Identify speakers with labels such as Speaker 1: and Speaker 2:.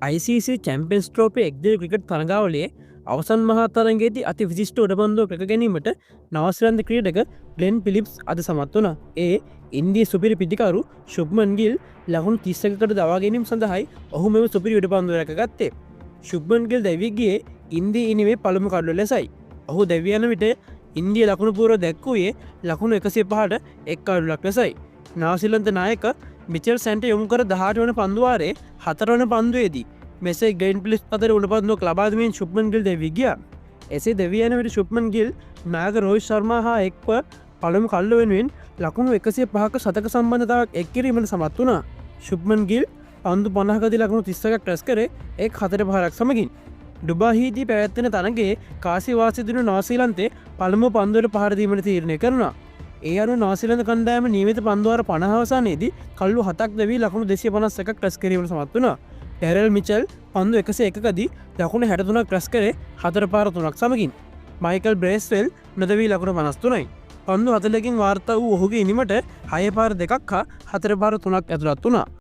Speaker 1: ICC Champions ට්‍රෝෆි එක්දින cricket තරගාවලේ අවසන් මහා තරගයේදී අති විශිෂ්ට උඩබන්දුවක් රැක ගැනීමට නවසිලන්ත ක්‍රීඩක ග්ලෙන් පිලිප්ස් අද සමත් වුණා. ඒ ඉන්දිය සුපිරි පිටිකරු ශුභ්මන් ගිල් ලකුණු 31කට දවා ගැනීම සඳහායි ඔහු මෙම සුපිරි උඩබන්දුව රැකගත්තේ. ශුභ්මන් ගිල් දැවී ගියේ ඉන්දිය ඉනිමේ පළමු කඩුව ලෙසයි. ඔහු දැවී යන විට ඉන්දිය ලකුණු පූර්ව දැක්වුවේ ලකුණු 105ට එක් කඩුවක් ලෙසයි. නවසිලන්ත නායක මිචෙල් සැන්ට යොමු කර 18 වන පන්දුවාරේ 4 වන පන්දුවේදී මෙසේ ග්ලෙන් පිලිප්ස් අතර උඩපන්දුවක් ලබා දෙමින් ශුභ්මන් ගිල් දැවී ගියා. එසේ දැවී යන විට ශුභ්මන් ගිල් නායක රෝහිත් ශර්මා හා එක්ව පළමු කල්ල වෙනුවෙන් ලකුණු 105ක සතක සම්බන්ධතාවක් එක් කිරීමට සමත් වුණා. ශුභ්මන් ගිල් පන්දු 50කදී ලකුණු 31ක් රැස් කරේ එක් 4-5ක් සමගින්. ඩුබායිදී පැවැත්වෙන තරගයේ කාසිවාසී දින නවසීලන්තේ පළමු පන්දුවට පහර දීමට තීරණය කරනවා. ඒ අනුව නවසීලන්ත කණ්ඩායම නියමිත පන්දුවාර 50 අවසානයේදී කල්ලු 7ක් දැවී ලකුණු 251ක් රැස් කිරීමට සමත් වුණා. ටෙරල් මිචෙල් පන්දු 101කදී ලකුණු 63ක් රැස් කරේ 4 පාර 3ක් සමගින්. මයිකල් බ්‍රේස්වෙල් නොදැවී ලකුණු 53යි. පන්දු 40කින් වාර්තා වූ ඔහුගේ ඉනිමට 6 පාර 2ක් හා 4 පාර 3ක් ඇතුළත් වුණා.